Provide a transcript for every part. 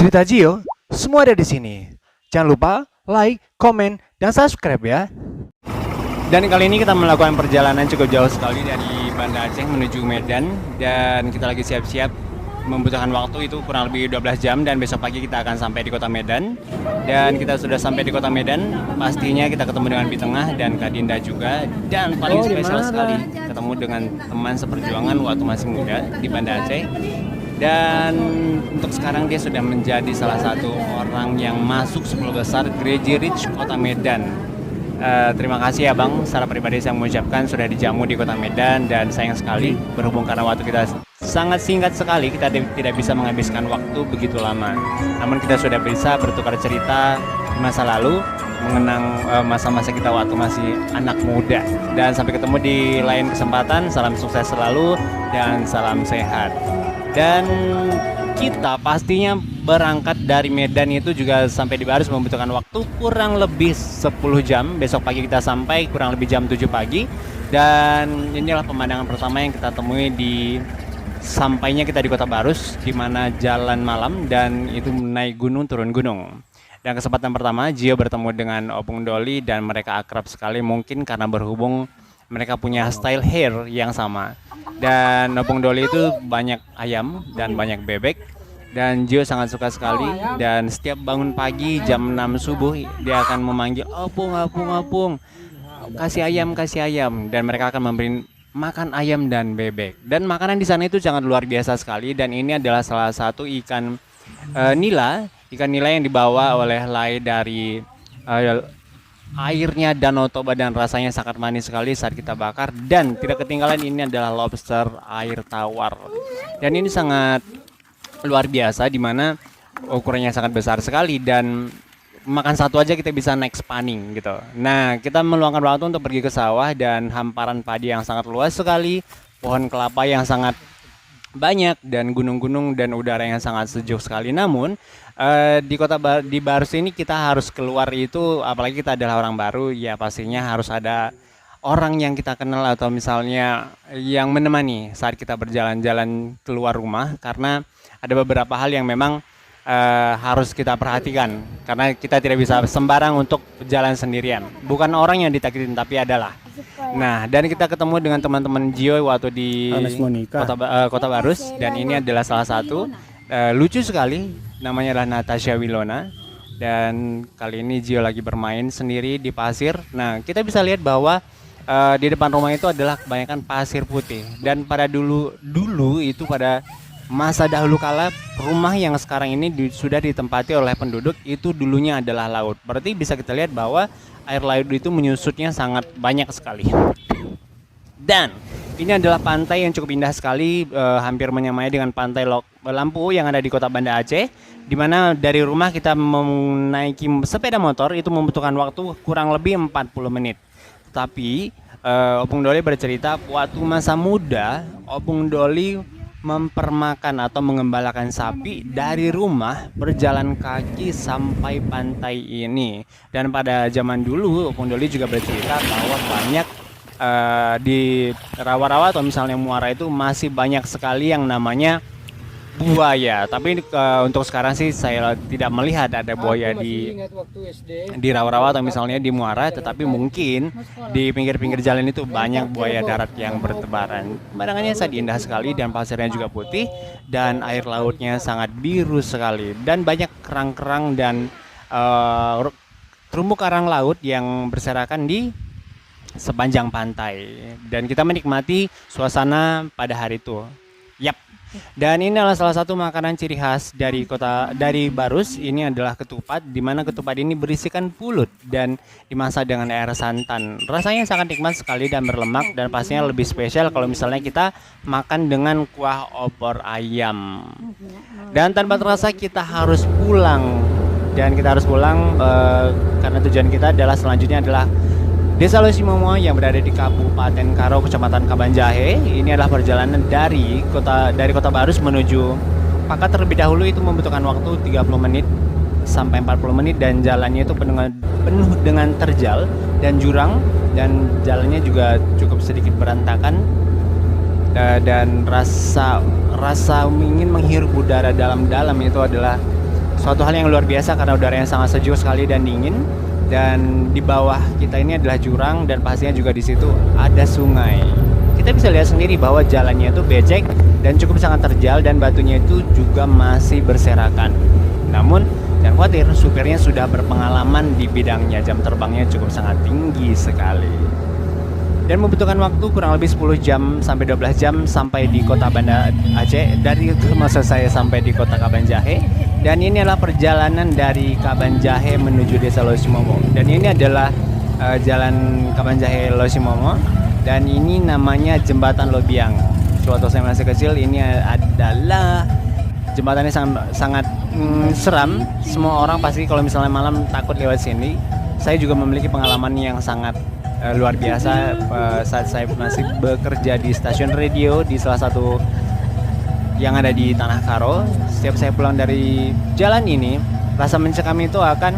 Cerita Gio, semua ada di sini. Jangan lupa like, komen, dan subscribe ya. Dan kali ini kita melakukan perjalanan cukup jauh sekali dari Banda Aceh menuju Medan. Dan kita lagi siap-siap, membutuhkan waktu itu kurang lebih 12 jam. Dan besok pagi kita akan sampai di kota Medan. Dan kita sudah sampai di kota Medan, pastinya kita ketemu dengan Bitengah dan Kak Dinda juga. Dan paling spesial sekali, ketemu dengan teman seperjuangan waktu masih muda di Banda Aceh. Dan untuk sekarang dia sudah menjadi salah satu orang yang masuk 10 besar Crazy Rich Kota Medan. Terima kasih ya Bang, secara pribadi saya mengucapkan sudah dijamu di Kota Medan. Dan sayang sekali berhubung karena waktu kita sangat singkat sekali, kita tidak bisa menghabiskan waktu begitu lama. Namun kita sudah bisa bertukar cerita di masa lalu, mengenang masa-masa kita waktu masih anak muda. Dan sampai ketemu di lain kesempatan, salam sukses selalu dan salam sehat. Dan kita pastinya berangkat dari Medan itu juga sampai di Barus membutuhkan waktu kurang lebih 10 jam. Besok pagi kita sampai kurang lebih jam 7 pagi. Dan inilah pemandangan pertama yang kita temui di sampainya kita di Kota Barus, di mana jalan malam dan itu naik gunung turun gunung. Dan kesempatan pertama Gio bertemu dengan Opung Doli dan mereka akrab sekali, mungkin karena berhubung mereka punya style hair yang sama. Dan Opung Doli itu banyak ayam dan banyak bebek. Dan Gio sangat suka sekali. Dan setiap bangun pagi jam 6 subuh dia akan memanggil Opung, Opung, Opung, kasih ayam, kasih ayam. Dan mereka akan memberi makan ayam dan bebek. Dan makanan di sana itu sangat luar biasa sekali. Dan ini adalah salah satu ikan nila. Ikan nila yang dibawa oleh Lai dari airnya Danau Toba dan rasanya sangat manis sekali saat kita bakar. Dan tidak ketinggalan ini adalah lobster air tawar. Dan ini sangat luar biasa dimana ukurannya sangat besar sekali dan makan satu aja kita bisa next panning gitu. Nah, kita meluangkan waktu untuk pergi ke sawah dan hamparan padi yang sangat luas sekali, pohon kelapa yang sangat banyak dan gunung-gunung dan udara yang sangat sejuk sekali. Namun di Barus ini kita harus keluar itu, apalagi kita adalah orang baru, ya pastinya harus ada orang yang kita kenal atau misalnya yang menemani saat kita berjalan-jalan keluar rumah, karena ada beberapa hal yang memang harus kita perhatikan karena kita tidak bisa sembarang untuk berjalan sendirian. Bukan orang yang ditakutin tapi adalah. Nah, dan kita ketemu dengan teman-teman Gio waktu di Kota Barus dan ini adalah salah satu lucu sekali, namanya adalah Natasha Wilona. Dan kali ini Gio lagi bermain sendiri di pasir. Nah, kita bisa lihat bahwa di depan rumah itu adalah kebanyakan pasir putih. Dan pada dulu itu pada masa dahulu kala, rumah yang sekarang ini sudah ditempati oleh penduduk itu dulunya adalah laut. Berarti bisa kita lihat bahwa air laut itu menyusutnya sangat banyak sekali. Dan ini adalah pantai yang cukup indah sekali, hampir menyamai dengan pantai Lampu yang ada di Kota Banda Aceh, di mana dari rumah kita menaiki sepeda motor itu membutuhkan waktu kurang lebih 40 menit. Tapi Opung Doli bercerita waktu masa muda Opung Doli mempermakan atau mengembalakan sapi dari rumah berjalan kaki sampai pantai ini. Dan pada zaman dulu Opung Doli juga bercerita bahwa banyak di rawa-rawa atau misalnya muara itu masih banyak sekali yang namanya buaya. Tapi untuk sekarang sih saya tidak melihat ada buaya di rawa-rawa atau misalnya di muara, tetapi mungkin di pinggir-pinggir jalan itu banyak buaya darat yang bertebaran. Pemandangannya sangat indah sekali dan pasirnya juga putih dan air lautnya sangat biru sekali dan banyak kerang-kerang dan terumbu karang laut yang berserakan di sepanjang pantai dan kita menikmati suasana pada hari itu. Yap. Dan ini adalah salah satu makanan ciri khas dari Barus. Ini adalah ketupat, di mana ketupat ini berisikan pulut dan dimasak dengan air santan. Rasanya sangat nikmat sekali dan berlemak dan pastinya lebih spesial kalau misalnya kita makan dengan kuah opor ayam. Dan tanpa terasa kita harus pulang karena tujuan kita adalah selanjutnya adalah Desa Losimomo yang berada di Kabupaten Karo, Kecamatan Kabanjahe. Ini adalah perjalanan dari Kota Barus menuju Pakat. Terlebih dahulu itu membutuhkan waktu 30 menit sampai 40 menit dan jalannya itu penuh dengan terjal dan jurang dan jalannya juga cukup sedikit berantakan. Dan rasa ingin menghirup udara dalam-dalam itu adalah suatu hal yang luar biasa karena udara yang sangat sejuk sekali dan dingin. Dan di bawah kita ini adalah jurang dan pastinya juga di situ ada sungai. Kita bisa lihat sendiri bahwa jalannya itu becek dan cukup sangat terjal dan batunya itu juga masih berserakan. Namun jangan khawatir, supirnya sudah berpengalaman di bidangnya, jam terbangnya cukup sangat tinggi sekali. Dan membutuhkan waktu kurang lebih 10 jam sampai 12 jam sampai di kota Banda Aceh. Maksud saya sampai di kota Kabanjahe. Dan ini adalah perjalanan dari Kabanjahe menuju Desa Losimomo. Dan ini adalah jalan Kabanjahe Losimomo. Dan ini namanya Jembatan Lobiang. Suatu saya masih kecil, ini adalah jembatannya sangat seram. Semua orang pasti kalau misalnya malam takut lewat sini. Saya juga memiliki pengalaman yang sangat luar biasa saat saya masih bekerja di stasiun radio di salah satu yang ada di Tanah Karo. Setiap saya pulang dari jalan ini, rasa mencekam itu akan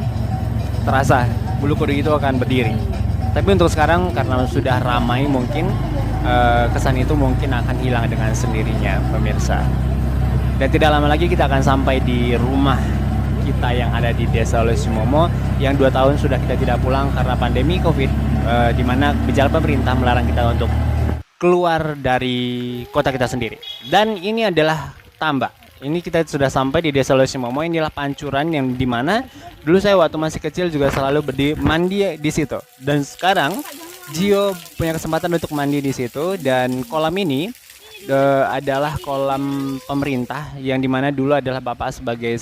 terasa, bulu kuduk itu akan berdiri. Tapi untuk sekarang karena sudah ramai, mungkin kesan itu mungkin akan hilang dengan sendirinya, pemirsa. Dan tidak lama lagi kita akan sampai di rumah kita yang ada di Desa Losimomo yang 2 tahun sudah kita tidak pulang karena pandemi COVID, di mana kebijakan pemerintah melarang kita untuk keluar dari kota kita sendiri. Dan ini adalah tambak. Ini kita sudah sampai di Desa Losimomo. Inilah pancuran yang dimana dulu saya waktu masih kecil juga selalu mandi di situ. Dan sekarang Gio punya kesempatan untuk mandi di situ. Dan kolam ini adalah kolam pemerintah yang dimana dulu adalah bapak sebagai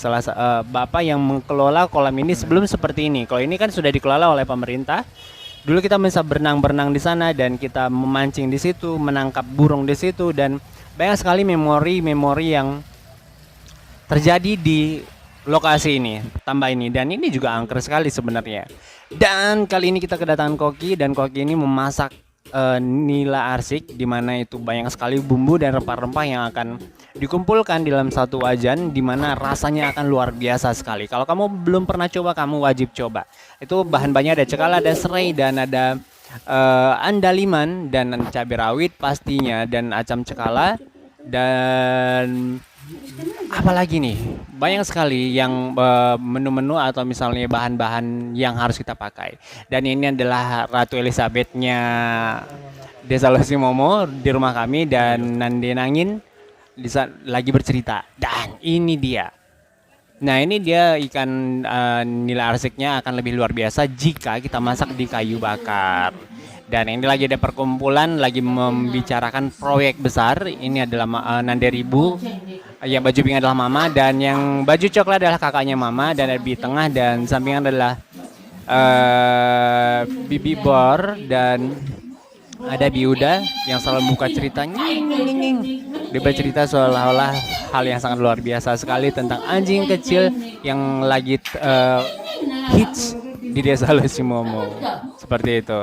bapak yang mengelola kolam ini sebelum seperti ini. Kalau ini kan sudah dikelola oleh pemerintah. Dulu kita bisa berenang di sana dan kita memancing di situ, menangkap burung di situ, dan banyak sekali memori-memori yang terjadi di lokasi ini, tambak ini. Dan ini juga angker sekali sebenarnya. Dan kali ini kita kedatangan koki, dan koki ini memasak nila arsik, di mana itu banyak sekali bumbu dan rempah-rempah yang akan dikumpulkan dalam satu wajan, di mana rasanya akan luar biasa sekali. Kalau kamu belum pernah coba, kamu wajib coba. Itu bahan-bahannya ada cekal, ada serai, dan ada andaliman, dan cabai rawit pastinya, dan acam cekala, dan apalagi nih, banyak sekali yang menu-menu atau misalnya bahan-bahan yang harus kita pakai. Dan ini adalah Ratu Elizabeth-nya Desa Losimomo di rumah kami, dan Nande Nangin lagi bercerita. Dan ini dia. Nah, ini dia ikan nila arsiknya akan lebih luar biasa jika kita masak di kayu bakar. Dan ini lagi ada perkumpulan, lagi membicarakan proyek besar. Ini adalah Nande Ribu. Yang baju pink adalah mama, dan yang baju coklat adalah kakaknya mama, dan di tengah dan sampingan adalah Bibi Bor, dan ada Biuda yang selalu buka ceritanya. Dia bercerita seolah-olah hal yang sangat luar biasa sekali tentang anjing kecil yang lagi hits di Desa Losimomo. Seperti itu.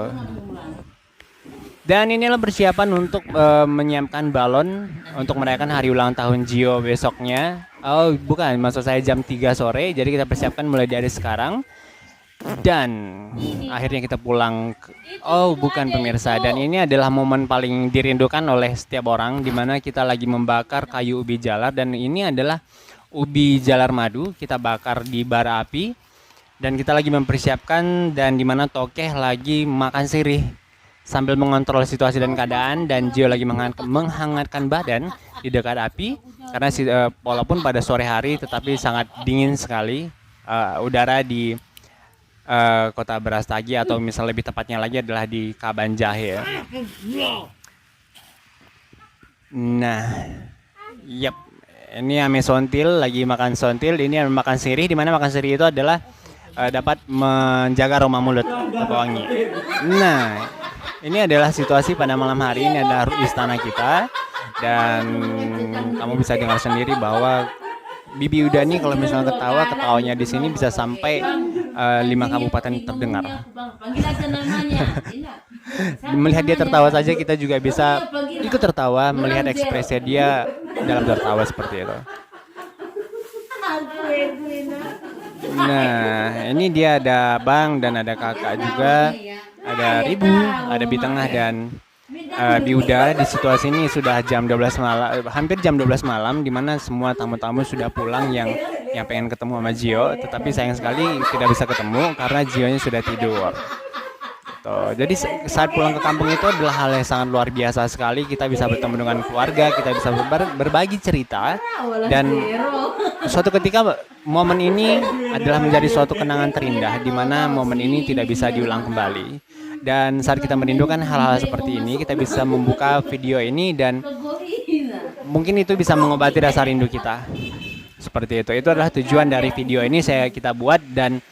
Dan inilah persiapan untuk menyiapkan balon untuk merayakan hari ulang tahun Gio besoknya. Oh bukan, maksud saya jam 3 sore. Jadi kita persiapkan mulai dari sekarang. Dan akhirnya kita pulang. Oh bukan pemirsa. Dan ini adalah momen paling dirindukan oleh setiap orang, dimana kita lagi membakar kayu ubi jalar. Dan ini adalah ubi jalar madu. Kita bakar di bara api. Dan kita lagi mempersiapkan, dan dimana Tokeh lagi makan sirih sambil mengontrol situasi dan keadaan, dan Gio lagi menghangatkan badan di dekat api karena walaupun pada sore hari tetapi sangat dingin sekali udara di kota Brastagi, atau misalnya lebih tepatnya lagi adalah di Kabanjahe. Nah, yep, ini Ame Sontil lagi makan sontil. Ini makan sirih, di mana makan sirih itu adalah dapat menjaga aroma mulut wangi. Nah, ini adalah situasi pada malam hari. Ini adalah istana kita, dan kamu bisa dengar sendiri bahwa Bibi Uda nih kalau misalnya ketawanya di sini bisa sampai 5 kabupaten terdengar. Melihat dia tertawa saja kita juga bisa ikut tertawa, melihat ekspresi dia dalam tertawa seperti itu. Nah, ini dia ada Bang dan ada kakak juga. Ada Ribu, ada Bi Tengah, dan Biuda. Di situasi ini sudah jam 12 malam, hampir jam 12 malam, di mana semua tamu-tamu sudah pulang yang yang pengen ketemu sama Gio, tetapi sayang sekali tidak bisa ketemu karena Gionya sudah tidur. Tuh, jadi saat pulang ke kampung itu adalah hal yang sangat luar biasa sekali. Kita bisa bertemu dengan keluarga, kita bisa berbagi cerita, dan suatu ketika momen ini adalah menjadi suatu kenangan terindah, di mana momen ini tidak bisa diulang kembali. Dan saat kita merindukan hal-hal seperti ini, kita bisa membuka video ini dan mungkin itu bisa mengobati rasa rindu kita. Seperti itu. Itu adalah tujuan dari video ini kita buat, dan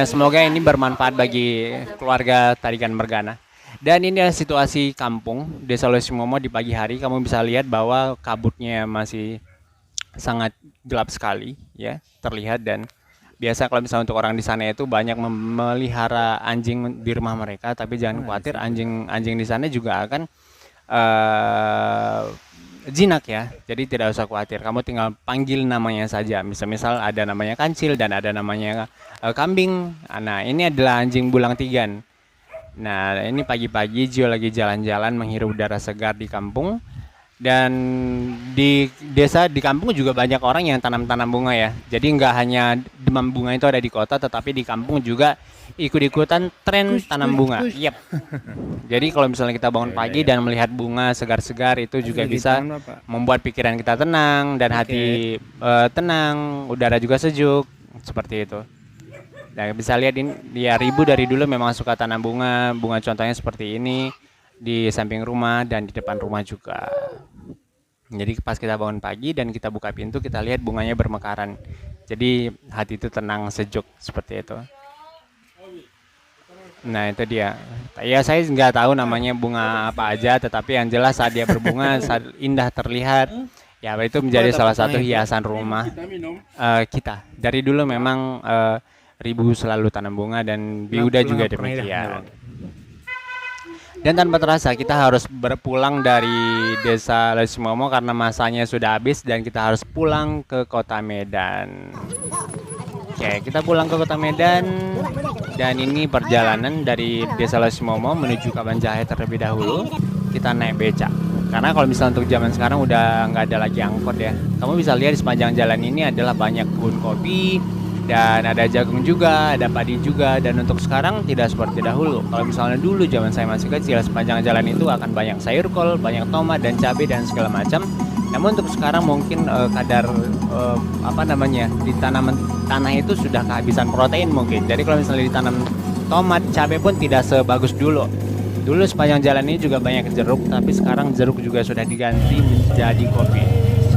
semoga ini bermanfaat bagi keluarga Tarigan Mergana. Dan ini adalah situasi kampung Desa Losimomo di pagi hari. Kamu bisa lihat bahwa kabutnya masih sangat gelap sekali ya, terlihat. Dan biasa kalau misalnya untuk orang di sana itu banyak memelihara anjing di rumah mereka, tapi jangan khawatir, anjing di sana juga akan jinak ya, jadi tidak usah khawatir. Kamu tinggal panggil namanya saja. Misal ada namanya Kancil dan ada namanya Kambing. Nah, ini adalah anjing Bulang Tigan. Nah, ini pagi-pagi Gio lagi jalan-jalan menghirup udara segar di kampung. Dan di kampung juga banyak orang yang tanam-tanam bunga ya. Jadi nggak hanya demam bunga itu ada di kota, tetapi di kampung juga ikut-ikutan tren tanam bunga. Yep. Jadi kalau misalnya kita bangun pagi dan melihat bunga segar-segar, itu juga bisa membuat pikiran kita tenang dan hati tenang, udara juga sejuk, seperti itu. Nah, bisa lihat ini dia Ribu dari dulu memang suka tanam bunga contohnya seperti ini di samping rumah dan di depan rumah juga. Jadi pas kita bangun pagi dan kita buka pintu, kita lihat bunganya bermekaran. Jadi hati itu tenang, sejuk, seperti itu. Nah, itu dia. Ya, saya nggak tahu namanya bunga apa aja, tetapi yang jelas saat dia berbunga indah terlihat. Ya, itu menjadi salah satu hiasan rumah kita. Dari dulu memang Ribu selalu tanam bunga dan Biuda juga demikian. Dan tanpa terasa kita harus berpulang dari Desa Losimomo karena masanya sudah habis dan kita harus pulang ke Kota Medan. Oke, kita pulang ke Kota Medan, dan ini perjalanan dari Desa Losimomo menuju Kabanjahe terlebih dahulu. Kita naik beca. Karena kalau misalnya untuk zaman sekarang udah nggak ada lagi angkot ya. Kamu bisa lihat di sepanjang jalan ini adalah banyak kebun kopi, dan ada jagung juga, ada padi juga. Dan untuk sekarang tidak seperti dahulu. Kalau misalnya dulu zaman saya masih kecil, sepanjang jalan itu akan banyak sayur kol, banyak tomat dan cabai dan segala macam. Namun untuk sekarang mungkin kadar di tanaman tanah itu sudah kehabisan protein mungkin. Jadi kalau misalnya ditanam tomat, cabai pun tidak sebagus dulu. Dulu sepanjang jalan ini juga banyak jeruk, tapi sekarang jeruk juga sudah diganti menjadi kopi.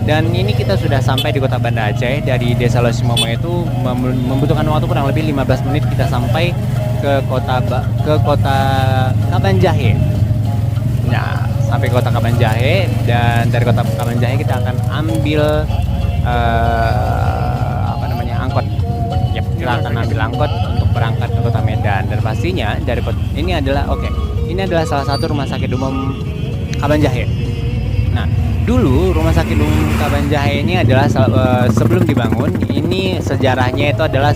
Dan ini kita sudah sampai di Kota Banda Aceh. Dari Desa Losimomo itu membutuhkan waktu kurang lebih 15 menit kita sampai ke kota Kabanjahe. Nah, sampai kota Kabanjahe, dan dari kota Kabanjahe kita akan ambil angkot. Yep, kita akan ambil angkot untuk berangkat ke Kota Medan. Dan pastinya ini adalah salah satu rumah sakit umum Kabanjahe. Nah, dulu rumah sakit umum Kabanjahe ini adalah sebelum dibangun, ini sejarahnya itu adalah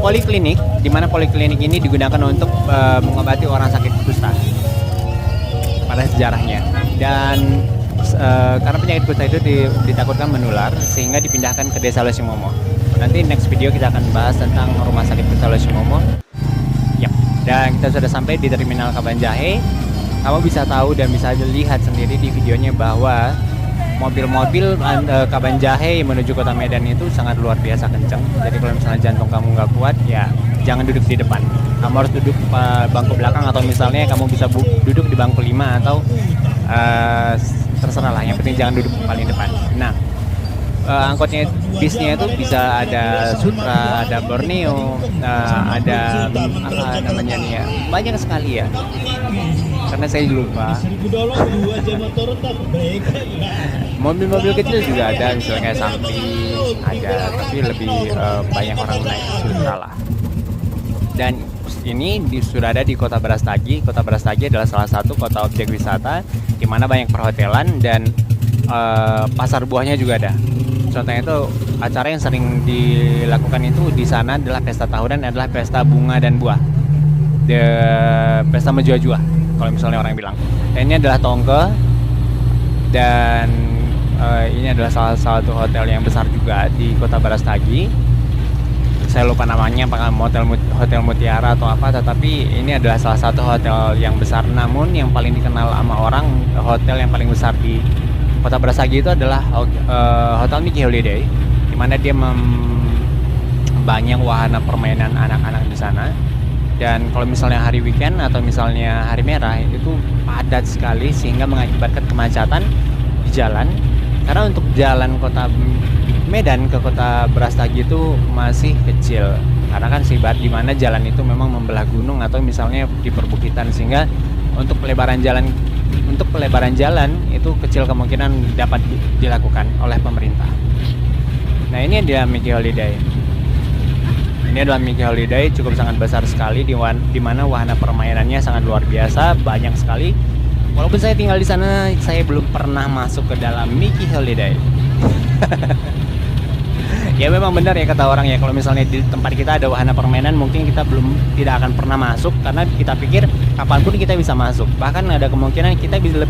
poliklinik, di mana poliklinik ini digunakan untuk mengobati orang sakit kusta pada sejarahnya. Dan karena penyakit kusta itu ditakutkan menular, sehingga dipindahkan ke Desa Losimomo. Nanti next video kita akan bahas tentang rumah sakit Desa Losimomo. Yap. Dan kita sudah sampai di terminal Kabanjahe. Kamu bisa tahu dan bisa lihat sendiri di videonya bahwa mobil-mobil Kabanjahe menuju Kota Medan itu sangat luar biasa kencang. Jadi kalau misalnya jantung kamu nggak kuat, ya jangan duduk di depan. Kamu harus duduk bangku belakang, atau misalnya kamu bisa duduk di bangku 5 atau terserah lah. Yang penting jangan duduk paling depan. Nah, angkotnya bisnya itu bisa ada Sutra, ada Borneo, ada banyak sekali ya. Karena saya lupa. Mobil-mobil kecil juga ada, misalnya kayak Samping ada, tapi lebih banyak orang naik Sutra lah. Dan ini sudah ada di Kota Brastagi. Kota Brastagi adalah salah satu kota objek wisata di mana banyak perhotelan dan pasar buahnya juga ada. Contohnya itu acara yang sering dilakukan itu di sana adalah pesta tahunan, adalah pesta bunga dan buah. Pesta menjual-jual kalau misalnya orang bilang. Dan ini adalah tongke, dan Ini adalah salah satu hotel yang besar juga di Kota Brastagi. Saya lupa namanya, apakah Hotel Mutiara atau apa, tetapi ini adalah salah satu hotel yang besar. Namun yang paling dikenal sama orang, hotel yang paling besar di Kota Brastagi itu adalah Hotel Mickey Holiday, di mana dia banyak wahana permainan anak-anak di sana. Dan kalau misalnya hari weekend atau misalnya hari merah itu padat sekali sehingga mengakibatkan kemacetan di jalan. Karena untuk jalan kota Medan ke Kota Brastagi itu masih kecil, karena kan sibat di mana jalan itu memang membelah gunung atau misalnya di perbukitan, sehingga untuk pelebaran jalan itu kecil kemungkinan dapat dilakukan oleh pemerintah. Nah, ini dia Mickey Holiday. Ini adalah Mickey Holiday, cukup sangat besar sekali di mana wahana permainannya sangat luar biasa, banyak sekali. Walaupun saya tinggal di sana, saya belum pernah masuk ke dalam Mickey Holiday. Ya memang benar ya kata orang ya, kalau misalnya di tempat kita ada wahana permainan mungkin kita tidak akan pernah masuk karena kita pikir kapanpun kita bisa masuk. Bahkan ada kemungkinan kita bisa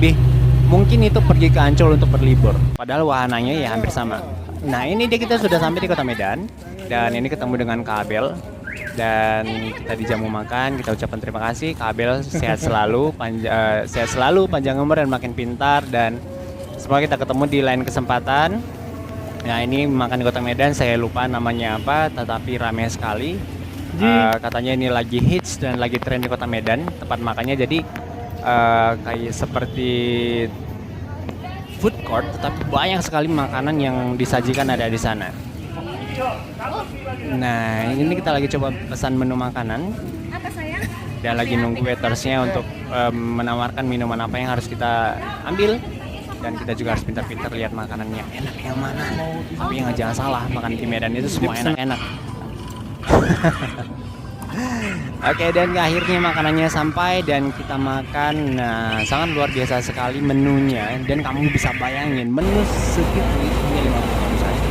mungkin itu pergi ke Ancol untuk berlibur. Padahal wahananya ya hampir sama. Nah, ini dia, kita sudah sampai di Kota Medan dan ini ketemu dengan Kak Abel dan kita dijamu makan. Kita ucapkan terima kasih Kak Abel, sehat selalu, panjang umur dan makin pintar, dan semoga kita ketemu di lain kesempatan. Nah, ini makan di Kota Medan, saya lupa namanya apa, tetapi ramai sekali. Katanya ini lagi hits dan lagi tren di Kota Medan tempat makannya. Jadi kayak seperti food court, tetapi banyak sekali makanan yang disajikan ada di sana. Nah, ini kita lagi coba pesan menu makanan. Apa sayang? Dan lagi nunggu waitersnya untuk menawarkan minuman apa yang harus kita ambil. Dan kita juga harus pintar-pintar lihat makanannya enak yang mana. Tapi yang jangan salah, makan di Medan itu semua enak-enak. Oke, dan akhirnya makanannya sampai dan kita makan. Nah, sangat luar biasa sekali menunya, dan kamu bisa bayangin menu segitu itu hanya 50 saja.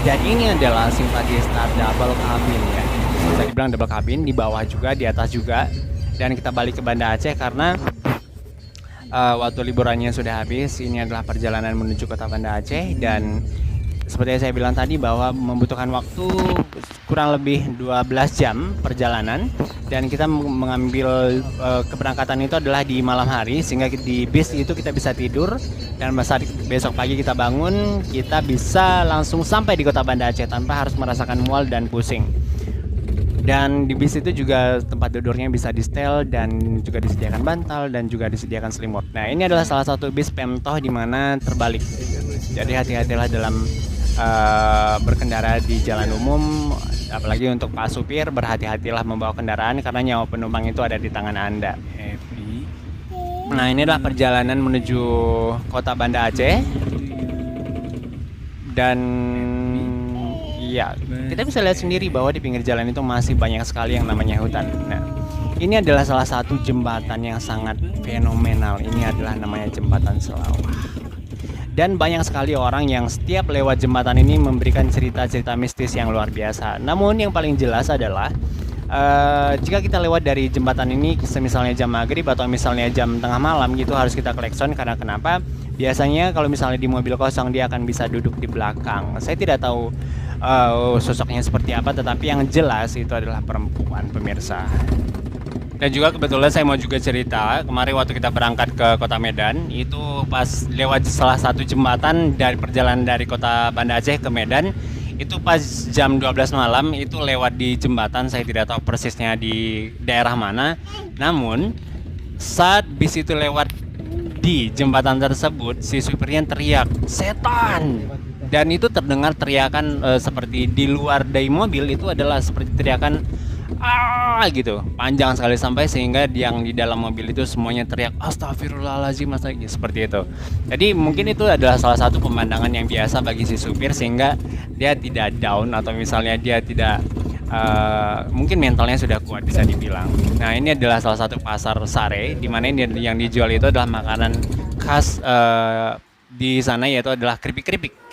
Dan ini adalah Simpati Star double cabin ya. Bisa dibilang double cabin, di bawah juga, di atas juga. Dan kita balik ke Banda Aceh karena waktu liburannya sudah habis. Ini adalah perjalanan menuju Kota Banda Aceh, dan seperti yang saya bilang tadi bahwa membutuhkan waktu kurang lebih 12 jam perjalanan, dan kita mengambil keberangkatan itu adalah di malam hari, sehingga di bis itu kita bisa tidur, dan saat besok pagi kita bangun kita bisa langsung sampai di Kota Banda Aceh tanpa harus merasakan mual dan pusing. Dan di bis itu juga tempat tidurnya bisa di setel, dan juga disediakan bantal dan juga disediakan selimut. Nah, ini adalah salah satu bis Pemtoh di mana terbalik. Jadi hati-hatilah dalam berkendara di jalan umum, apalagi untuk Pak supir, berhati-hatilah membawa kendaraan karena nyawa penumpang itu ada di tangan Anda. Nah, ini adalah perjalanan menuju Kota Banda Aceh. Dan ya, kita bisa lihat sendiri bahwa di pinggir jalan itu masih banyak sekali yang namanya hutan. Nah, ini adalah salah satu jembatan yang sangat fenomenal. Ini adalah namanya Jembatan Selawah. Dan banyak sekali orang yang setiap lewat jembatan ini memberikan cerita-cerita mistis yang luar biasa. Namun yang paling jelas adalah jika kita lewat dari jembatan ini, misalnya jam maghrib atau misalnya jam tengah malam gitu, harus kita klakson. Karena kenapa? Biasanya kalau misalnya di mobil kosong dia akan bisa duduk di belakang. Saya tidak tahu sosoknya seperti apa, tetapi yang jelas itu adalah perempuan, pemirsa. Dan juga kebetulan saya mau juga cerita, kemarin waktu kita berangkat ke Kota Medan, itu pas lewat salah satu jembatan dari perjalanan dari Kota Banda Aceh ke Medan, itu pas jam 12 malam itu lewat di jembatan. Saya tidak tahu persisnya di daerah mana, namun saat bis itu lewat di jembatan tersebut, si supirnya teriak setan, dan itu terdengar teriakan seperti di luar dari mobil itu adalah seperti teriakan gitu, panjang sekali, sampai sehingga yang di dalam mobil itu semuanya teriak astagfirullahaladzim, seperti itu. Jadi mungkin itu adalah salah satu pemandangan yang biasa bagi si supir, sehingga dia tidak down atau misalnya dia tidak mungkin mentalnya sudah kuat, bisa dibilang. Nah, ini adalah salah satu pasar sare di mana yang dijual itu adalah makanan khas di sana, yaitu adalah keripik-keripik.